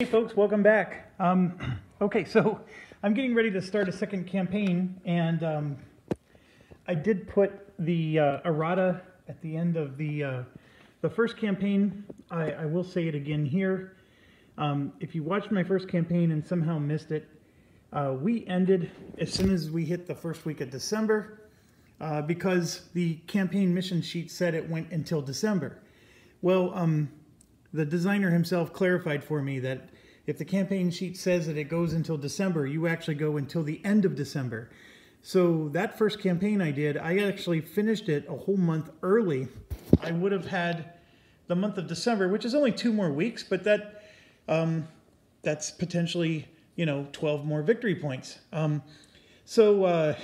Hey folks, welcome back. Okay, so I'm getting ready to start a second campaign, and I did put the errata at the end of the first campaign. I will say it again here. If you watched my first campaign and somehow missed it, we ended as soon as we hit the first week of December because the campaign mission sheet said it went until December. Well, the designer himself clarified for me that if the campaign sheet says that it goes until December, you actually go until the end of December. So that first campaign I did, I actually finished it a whole month early. I would have had the month of December, which is only 2 more weeks, but that's potentially, 12 more victory points. So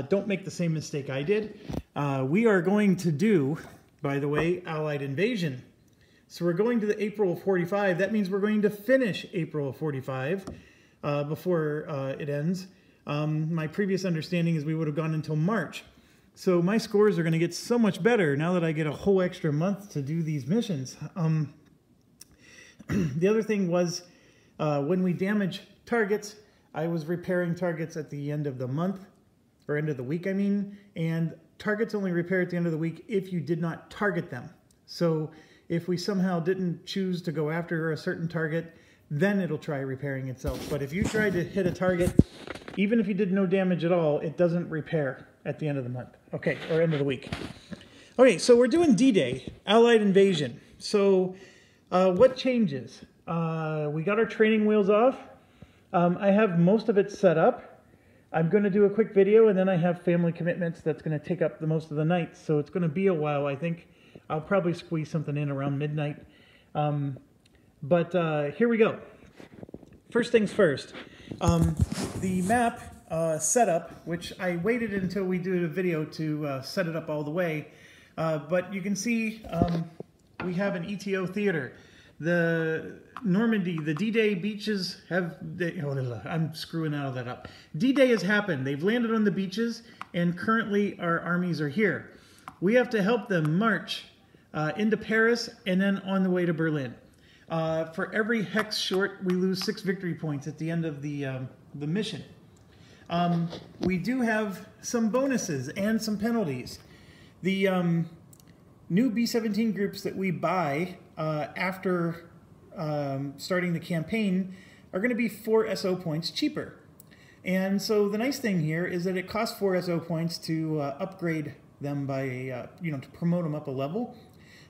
don't make the same mistake I did. We are going to do, by the way, Allied Invasion. So we're going to the April of 45. That means we're going to finish April of 45 before it ends. My previous understanding is we would have gone until March. So my scores are going to get so much better now that I get a whole extra month to do these missions. The other thing was when we damage targets, I was repairing targets at the end of the month, or end of the week, I mean, and targets only repair at the end of the week if you did not target them. So if we somehow didn't choose to go after a certain target, then it'll try repairing itself. But if you tried to hit a target, even if you did no damage at all, it doesn't repair at the end of the month. Okay, or end of the week. Okay, so we're doing D-Day, Allied Invasion. So what changes? We got our training wheels off. I have most of it set up. I'm going to do a quick video, and then I have family commitments that's going to take up the most of the night. So it's going to be a while, I think. I'll probably squeeze something in around midnight. But here we go. First things first. The map setup, which I waited until we did a video to set it up all the way. But you can see we have an ETO theater. The Normandy, the D-Day beaches have... I'm screwing all that up. D-Day has happened. They've landed on the beaches, and currently our armies are here. We have to help them march into Paris and then on the way to Berlin. For every hex short, we lose 6 victory points at the end of the mission. We do have some bonuses and some penalties. The new B-17 groups that we buy after starting the campaign are going to be 4 SO points cheaper. And so the nice thing here is that it costs 4 SO points to upgrade them by, to promote them up a level.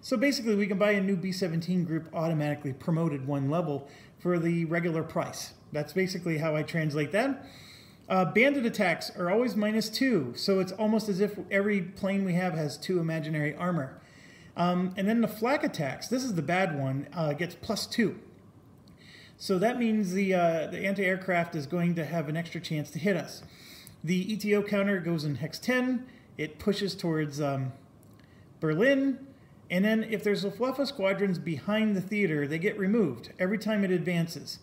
So basically we can buy a new B-17 group automatically promoted 1 level for the regular price. That's basically how I translate that. Bandit attacks are always -2, so it's almost as if every plane we have has 2 imaginary armor. And then the flak attacks, this is the bad one, gets +2. So that means the anti-aircraft is going to have an extra chance to hit us. The ETO counter goes in hex 10. It pushes towards Berlin, and then if there's Luftwaffe squadrons behind the theater, they get removed every time it advances.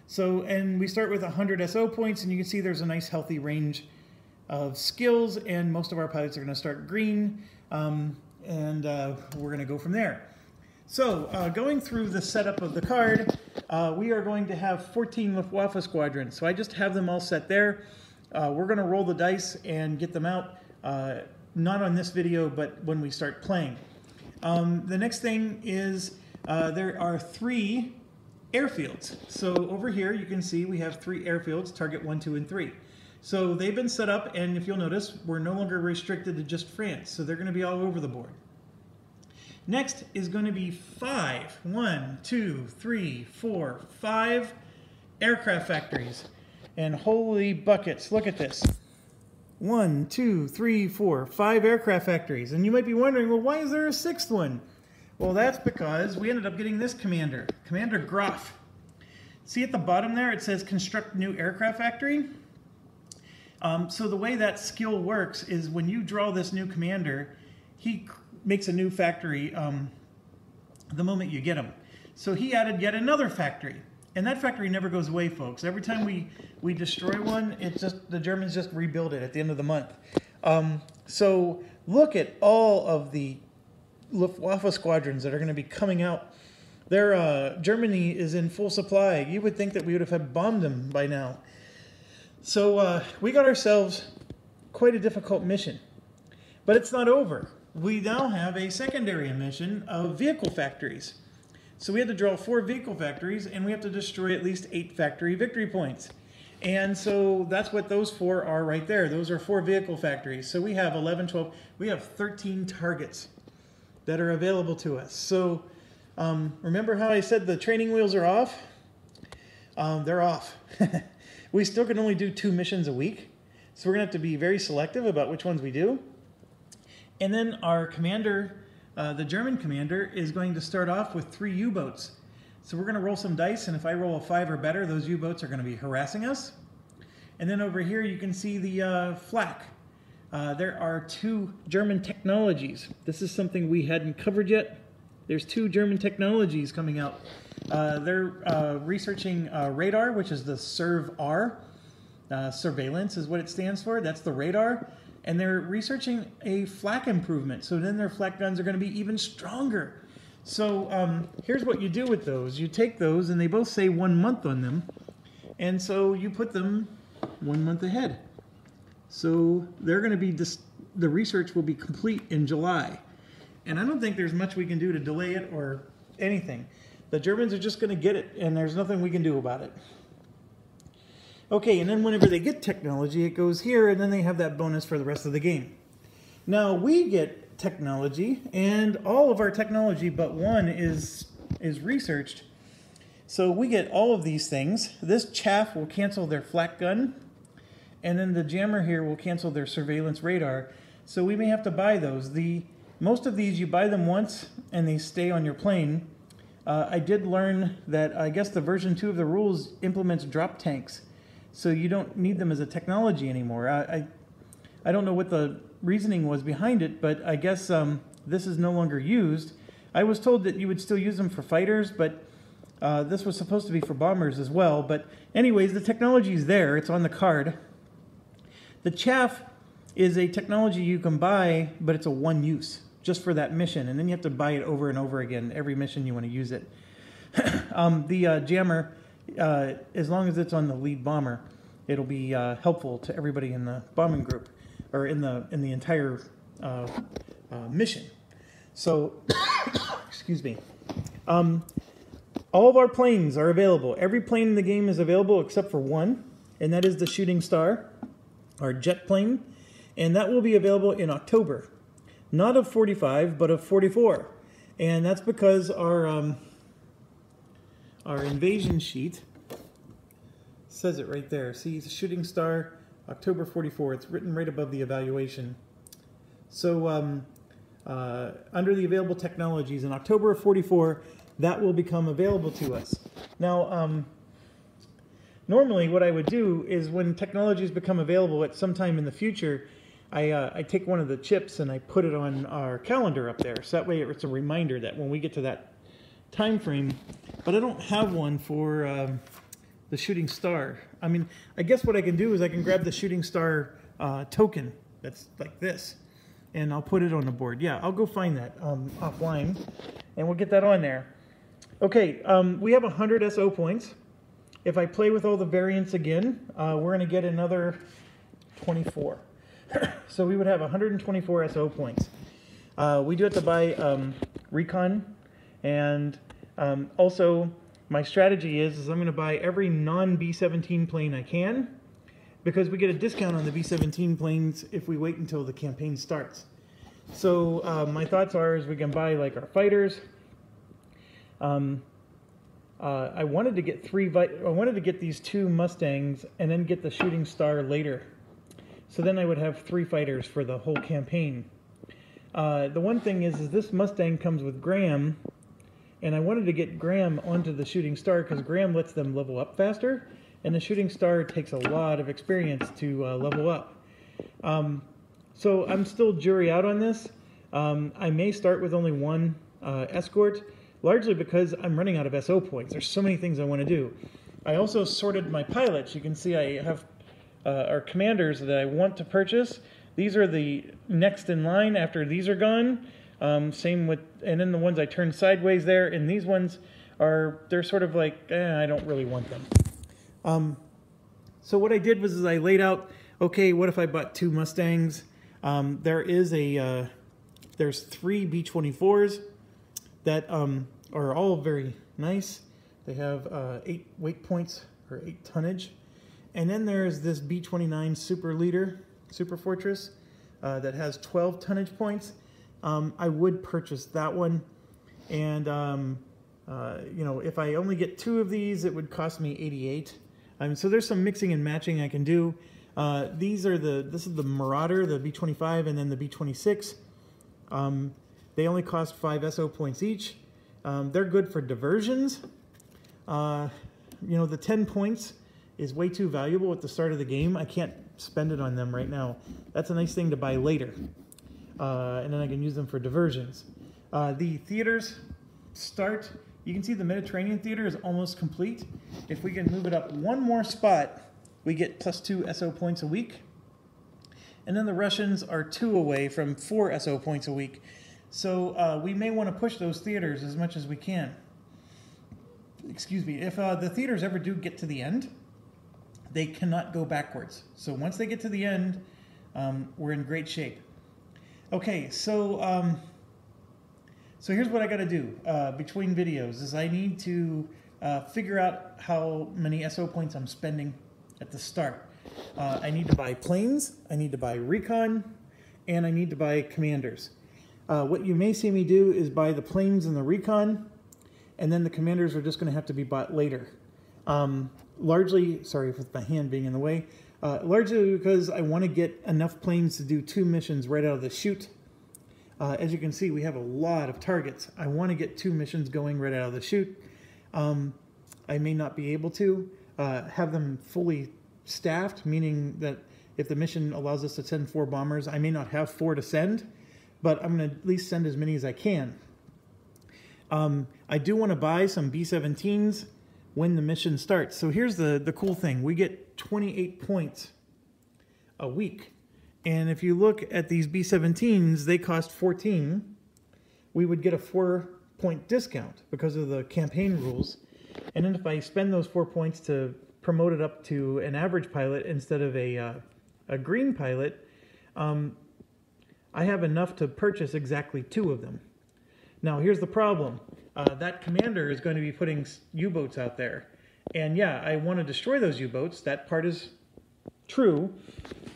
So, and we start with 100 SO points, and you can see there's a nice healthy range of skills, and most of our pilots are going to start green, and we're going to go from there. So, going through the setup of the card, we are going to have 14 Luftwaffe squadrons. So I just have them all set there. We're going to roll the dice and get them out. Not on this video, but when we start playing. The next thing is there are 3 airfields. So over here you can see we have 3 airfields, target 1, 2, and 3. So they've been set up, and if you'll notice, we're no longer restricted to just France. So they're going to be all over the board. Next is going to be 5, 1, 2, 3, 4, 5 aircraft factories. And holy buckets, look at this. 1, 2, 3, 4, 5 aircraft factories. And you might be wondering, well, why is there a 6th one? Well, that's because we ended up getting this commander, Commander Graf. See at the bottom there, it says construct new aircraft factory. So the way that skill works is when you draw this new commander, he makes a new factory the moment you get him. So he added yet another factory. And that factory never goes away, folks. Every time we destroy one, the Germans just rebuild it at the end of the month. So look at all of the Luftwaffe squadrons that are going to be coming out Germany is in full supply. You would think that we would have bombed them by now. So we got ourselves quite a difficult mission. But it's not over. We now have a secondary mission of vehicle factories. So we had to draw 4 vehicle factories, and we have to destroy at least 8 factory victory points. And so that's what those 4 are right there. Those are 4 vehicle factories. So we have 11, 12, we have 13 targets that are available to us. So remember how I said the training wheels are off? They're off. We still can only do 2 missions a week. So we're going to have to be very selective about which ones we do. And then our commander, the German commander, is going to start off with 3 U-boats. So we're going to roll some dice, and if I roll a 5 or better, those U-boats are going to be harassing us. And then over here you can see the flak. There are 2 German technologies. This is something we hadn't covered yet. There's 2 German technologies coming out. They're researching radar, which is the SURV-R. Surveillance is what it stands for. That's the radar. And they're researching a flak improvement. So then their flak guns are going to be even stronger. So here's what you do with those. You take those, and they both say 1 month on them. And so you put them 1 month ahead. So they're going to be, the research will be complete in July. And I don't think there's much we can do to delay it or anything. The Germans are just going to get it, and there's nothing we can do about it. Okay, and then whenever they get technology, it goes here, and then they have that bonus for the rest of the game. Now, we get technology, and all of our technology but one is researched. So we get all of these things. This chaff will cancel their flak gun, and then the jammer here will cancel their surveillance radar. So we may have to buy those. Most of these, you buy them once, and they stay on your plane. I did learn that I guess the version 2 of the rules implements drop tanks. So you don't need them as a technology anymore. I don't know what the reasoning was behind it, but I guess this is no longer used. I was told that you would still use them for fighters, but this was supposed to be for bombers as well. But anyways, the technology is there. It's on the card. The chaff is a technology you can buy, but it's a one-use, just for that mission. And then you have to buy it over and over again, every mission you want to use it. The jammer, as long as it's on the lead bomber, it'll be helpful to everybody in the bombing group, or in the entire mission. So, excuse me. All of our planes are available. Every plane in the game is available except for one, and that is the Shooting Star, our jet plane, and that will be available in October. Not of 45, but of 44, and that's because our invasion sheet says it right there. See, the Shooting Star, October 44. It's written right above the evaluation. So under the available technologies, in October of 44, that will become available to us. Now, normally what I would do is when technologies become available at some time in the future, I take one of the chips and I put it on our calendar up there. So that way it's a reminder that when we get to that time frame, but I don't have one for the Shooting Star. I mean, I guess what I can do is I can grab the Shooting Star token that's like this, and I'll put it on the board. Yeah, I'll go find that offline, and we'll get that on there. Okay, we have 100 SO points. If I play with all the variants again, we're going to get another 24. So we would have 124 SO points. We do have to buy recon, and also my strategy is I'm going to buy every non-B-17 plane I can, because we get a discount on the B-17 planes if we wait until the campaign starts. So my thoughts are is we can buy like our fighters. I wanted to get these 2 Mustangs and then get the Shooting Star later. So then I would have 3 fighters for the whole campaign. The one thing is this Mustang comes with Graham, and I wanted to get Graham onto the Shooting Star because Graham lets them level up faster, and the Shooting Star takes a lot of experience to level up. So I'm still jury out on this. I may start with only 1 escort, largely because I'm running out of SO points. There's so many things I want to do. I also sorted my pilots. You can see I have our commanders that I want to purchase. These are the next in line after these are gone. Same with, and then the ones I turned sideways there, and these ones they're sort of like, I don't really want them. So what I did was I laid out, okay, what if I bought 2 Mustangs? There's 3 B-24s that are all very nice. They have 8 weight points or 8 tonnage. And then there's this B-29 Super Fortress that has 12 tonnage points. I would purchase that one. And, you know, if I only get 2 of these, it would cost me 88. So there's some mixing and matching I can do. This is the Marauder, the B-25, and then the B-26. They only cost 5 SO points each. They're good for diversions. You know, the 10 points is way too valuable at the start of the game. I can't spend it on them right now. That's a nice thing to buy later. And then I can use them for diversions. The theaters start, you can see the Mediterranean theater is almost complete. If we can move it up 1 more spot, we get +2 SO points a week. And then the Russians are 2 away from 4 SO points a week. So we may want to push those theaters as much as we can. Excuse me. If the theaters ever do get to the end, they cannot go backwards. So once they get to the end, we're in great shape. Okay, so so here's what I got to do between videos is I need to figure out how many SO points I'm spending at the start. I need to buy planes, I need to buy recon, and I need to buy commanders. What you may see me do is buy the planes and the recon, and then the commanders are just going to have to be bought later. Largely, sorry with my hand being in the way, largely because I want to get enough planes to do 2 missions right out of the chute. As you can see, we have a lot of targets. I want to get 2 missions going right out of the chute. I may not be able to have them fully staffed, meaning that if the mission allows us to send 4 bombers, I may not have 4 to send, but I'm going to at least send as many as I can. I do want to buy some B-17s when the mission starts. So here's the cool thing. We get 28 points a week. And if you look at these B-17s, they cost 14. We would get a 4-point discount because of the campaign rules. And then if I spend those 4 points to promote it up to an average pilot instead of a green pilot, I have enough to purchase exactly 2 of them. Now here's the problem. That commander is going to be putting U-boats out there. And yeah, I want to destroy those U-boats. That part is true.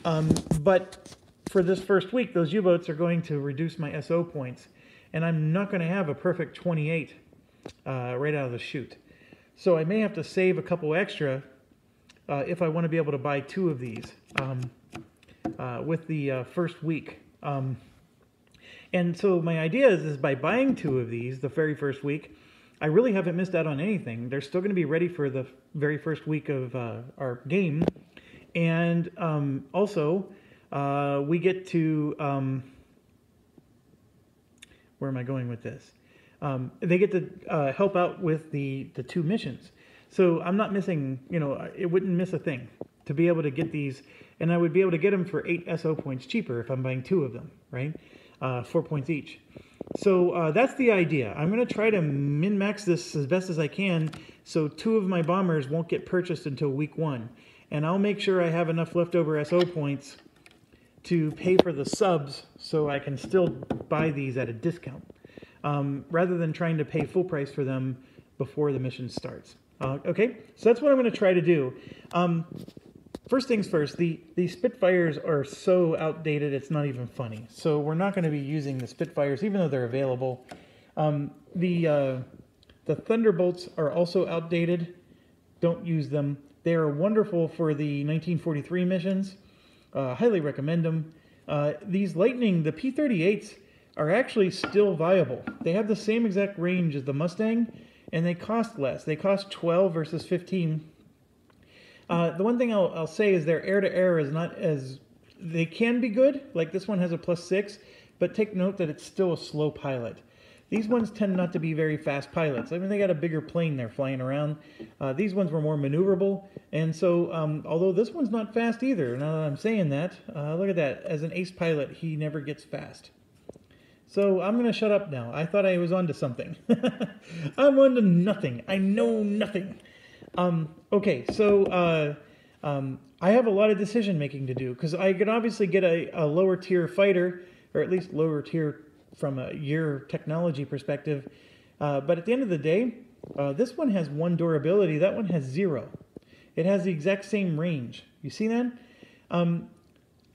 But for this first week, those U-boats are going to reduce my SO points. And I'm not going to have a perfect 28 right out of the chute. So I may have to save a couple extra if I want to be able to buy 2 of these with the first week. And so my idea is by buying 2 of these the very first week, I really haven't missed out on anything. They're still going to be ready for the very first week of our game. And also, we get to, where am I going with this? They get to help out with the 2 missions. So I'm not missing, you know, it wouldn't miss a thing to be able to get these. And I would be able to get them for 8 SO points cheaper if I'm buying 2 of them, right? 4 points each. So that's the idea. I'm going to try to min-max this as best as I can so 2 of my bombers won't get purchased until week 1. And I'll make sure I have enough leftover SO points to pay for the subs so I can still buy these at a discount, rather than trying to pay full price for them before the mission starts. Okay, so that's what I'm going to try to do. First things first, the Spitfires are so outdated it's not even funny. So we're not going to be using the Spitfires even though they're available. The Thunderbolts are also outdated. Don't use them. They are wonderful for the 1943 missions. Highly recommend them. These Lightning, the P-38s, are actually still viable. They have the same exact range as the Mustang, and they cost less. They cost 12 versus 15. The one thing I'll say is their air-to-air is not as... They can be good, like this one has a +6, but take note that it's still a slow pilot. These ones tend not to be very fast pilots. I mean, they got a bigger plane they're flying around. These ones were more maneuverable, and so although this one's not fast either, now that I'm saying that, look at that. As an ace pilot, he never gets fast. So I'm going to shut up now. I thought I was onto something. I'm onto nothing. I know nothing. Okay, so I have a lot of decision making to do because I could obviously get a lower tier fighter, or at least lower tier from a year technology perspective. But at the end of the day, this one has 1 durability. That one has 0. It has the exact same range. You see that?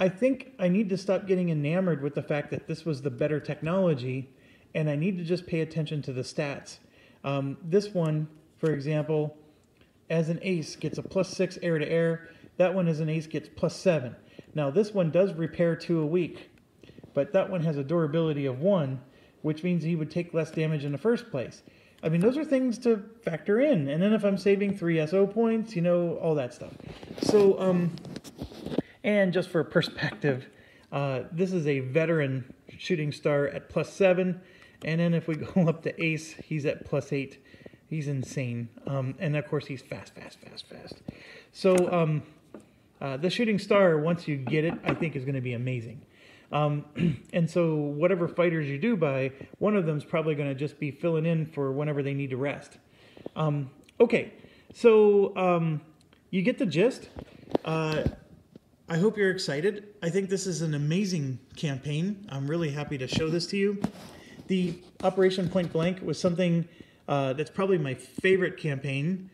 I think I need to stop getting enamored with the fact that this was the better technology, and I need to just pay attention to the stats. This one, for example, as an ace gets a +6 air to air. That one as an ace gets +7. Now this one does repair 2 a week, but that one has a durability of 1, which means he would take less damage in the first place. I mean, those are things to factor in. And then if I'm saving 3 SO points, you know, all that stuff. So, and just for perspective, this is a veteran shooting star at +7. And then if we go up to ace, he's at +8. He's insane. And of course, he's fast. So, the shooting star, once you get it, I think is going to be amazing. And so whatever fighters you do buy, one of them is probably going to just be filling in for whenever they need to rest. Okay, so you get the gist. I hope you're excited. I think this is an amazing campaign. I'm really happy to show this to you. The Operation Point Blank was something that's probably my favorite campaign.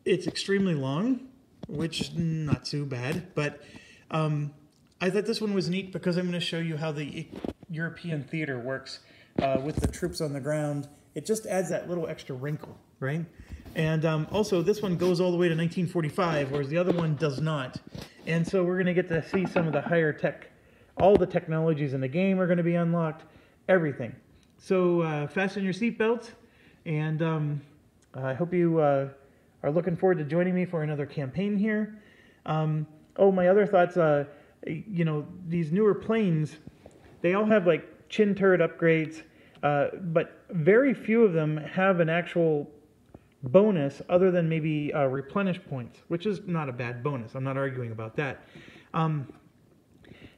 It's extremely long, which not too bad, but I thought this one was neat because I'm going to show you how the European theater works with the troops on the ground. It just adds that little extra wrinkle, right? And also, this one goes all the way to 1945, whereas the other one does not. And so we're going to get to see some of the higher tech, all the technologies in the game are going to be unlocked, everything. So fasten your seatbelts, and I hope you are looking forward to joining me for another campaign here. Oh, my other thoughts, you know, these newer planes, they all have like chin turret upgrades, but very few of them have an actual bonus other than maybe replenish points, which is not a bad bonus. I'm not arguing about that.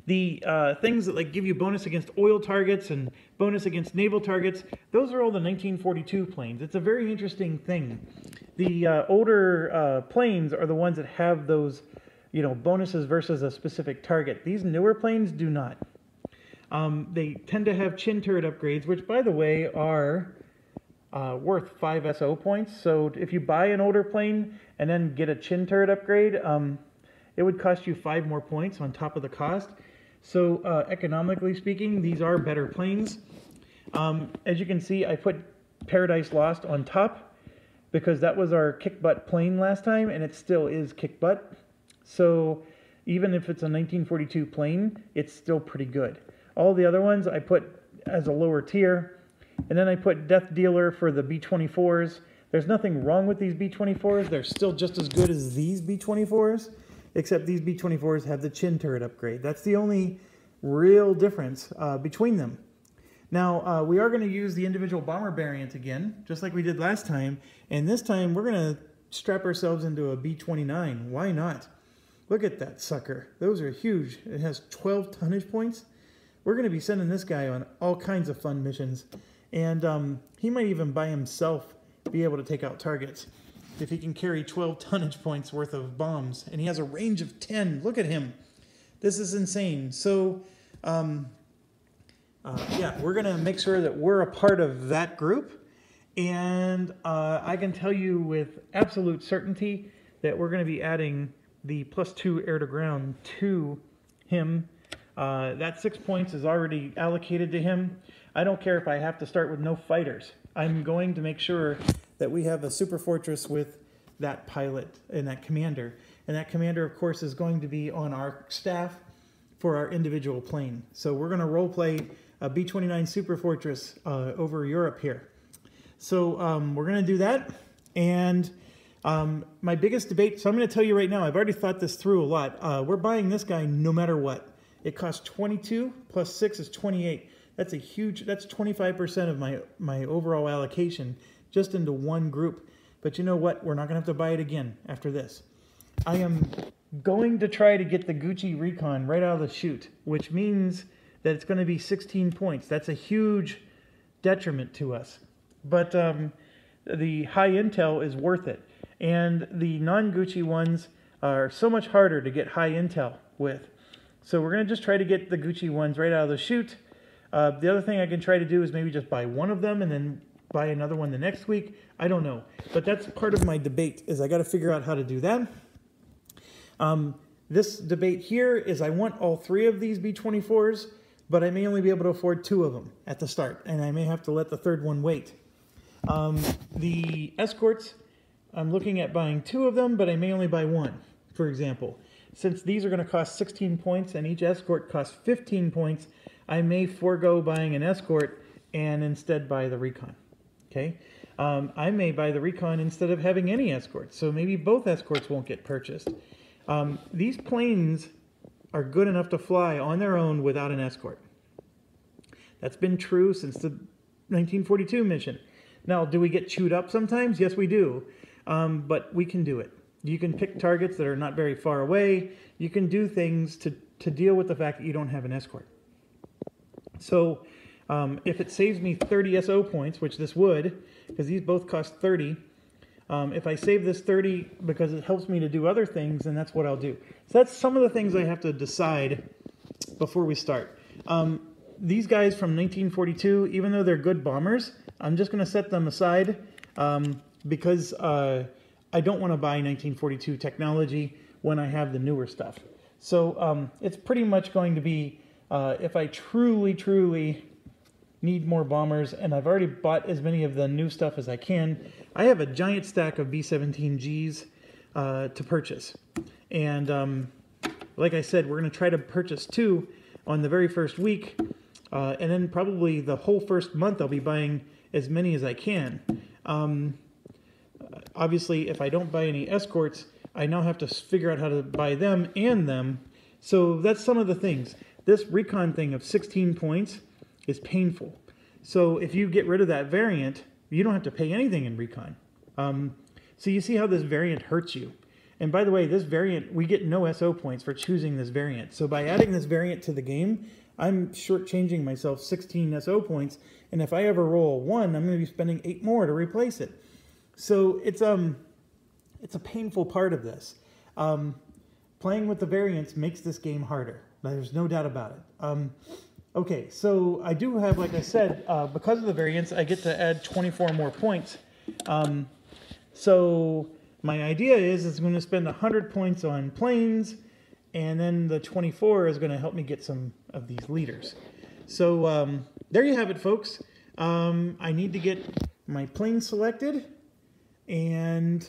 The things that like give you bonus against oil targets and bonus against naval targets, those are all the 1942 planes. It's a very interesting thing. The older planes are the ones that have those, you know, bonuses versus a specific target. These newer planes do not. They tend to have chin turret upgrades, which, by the way, are worth 5 SO points. So if you buy an older plane and then get a chin turret upgrade, it would cost you 5 more points on top of the cost. So economically speaking, these are better planes. As you can see, I put Paradise Lost on top because that was our kick butt plane last time, and it still is kick butt. So even if it's a 1942 plane, it's still pretty good. All the other ones I put as a lower tier. And then I put Death Dealer for the B-24s. There's nothing wrong with these B-24s. They're still just as good as these B-24s, except these B-24s have the chin turret upgrade. That's the only real difference between them. Now, we are going to use the individual bomber variant again, just like we did last time. And this time, we're going to strap ourselves into a B-29. Why not? Look at that sucker. Those are huge. It has 12 tonnage points. We're going to be sending this guy on all kinds of fun missions. And he might even by himself be able to take out targets if he can carry 12 tonnage points worth of bombs. And he has a range of 10. Look at him. This is insane. So, yeah, we're going to make sure that we're a part of that group. And I can tell you with absolute certainty that we're going to be adding the +2 air to ground to him. That 6 points is already allocated to him. I don't care if I have to start with no fighters. I'm going to make sure that we have a super fortress with that pilot and that commander. And that commander, of course, is going to be on our staff for our individual plane. So we're going to role play a B-29 super fortress over Europe here. So we're going to do that. And my biggest debate, so I'm going to tell you right now, I've already thought this through a lot. We're buying this guy no matter what. It costs 22 plus 6 is 28. That's a huge, that's 25% of my overall allocation just into one group. But you know what? We're not going to have to buy it again after this. I am going to try to get the Gucci Recon right out of the chute, which means that it's going to be 16 points. That's a huge detriment to us. But the high intel is worth it. And the non-Gucci ones are so much harder to get high intel with. So we're going to just try to get the Gucci ones right out of the chute. The other thing I can try to do is maybe just buy one of them and then buy another one the next week. I don't know. But that's part of my debate, is I got to figure out how to do that. This debate here is I want all 3 of these B24s, but I may only be able to afford 2 of them at the start, and I may have to let the 3rd one wait. The Escorts, I'm looking at buying 2 of them, but I may only buy 1, for example. Since these are going to cost 16 points and each Escort costs 15 points, I may forego buying an Escort and instead buy the Recon. Okay, I may buy the Recon instead of having any Escorts, so maybe both Escorts won't get purchased. These planes are good enough to fly on their own without an Escort. That's been true since the 1942 mission. Now, do we get chewed up sometimes? Yes, we do, but we can do it. You can pick targets that are not very far away. You can do things to deal with the fact that you don't have an Escort. So if it saves me 30 SO points, which this would, because these both cost 30, if I save this 30 because it helps me to do other things, then that's what I'll do. So that's some of the things I have to decide before we start. These guys from 1942, even though they're good bombers, I'm just going to set them aside because I don't want to buy 1942 technology when I have the newer stuff. So it's pretty much going to be, if I truly need more bombers, and I've already bought as many of the new stuff as I can, I have a giant stack of B-17Gs to purchase. And like I said, we're going to try to purchase 2 on the very first week, and then probably the whole first month I'll be buying as many as I can. Obviously, if I don't buy any Escorts, I now have to figure out how to buy them and them. So that's some of the things. This Recon thing of 16 points is painful. So if you get rid of that variant, you don't have to pay anything in Recon. So you see how this variant hurts you. And by the way, this variant, we get no SO points for choosing this variant. So by adding this variant to the game, I'm shortchanging myself 16 SO points. And if I ever roll 1, I'm going to be spending 8 more to replace it. So it's a painful part of this. Playing with the variants makes this game harder. There's no doubt about it. Okay, so I do have, like I said, because of the variants, I get to add 24 more points. So my idea is I'm going to spend 100 points on planes, and then the 24 is going to help me get some of these leaders. So there you have it, folks. I need to get my plane selected, and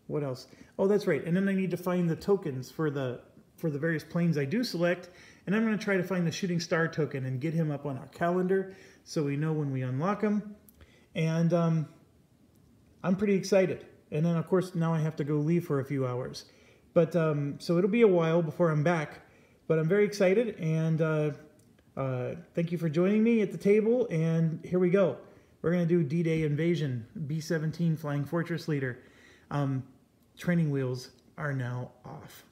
what else? Oh, that's right. And then I need to find the tokens for the various planes I do select, and I'm going to try to find the Shooting Star token and get him up on our calendar so we know when we unlock him. And I'm pretty excited. And then, of course, now I have to go leave for a few hours. But so it'll be a while before I'm back. But I'm very excited, and thank you for joining me at the table. And here we go. We're going to do D-Day Invasion, B-17 Flying Fortress Leader. Training wheels are now off.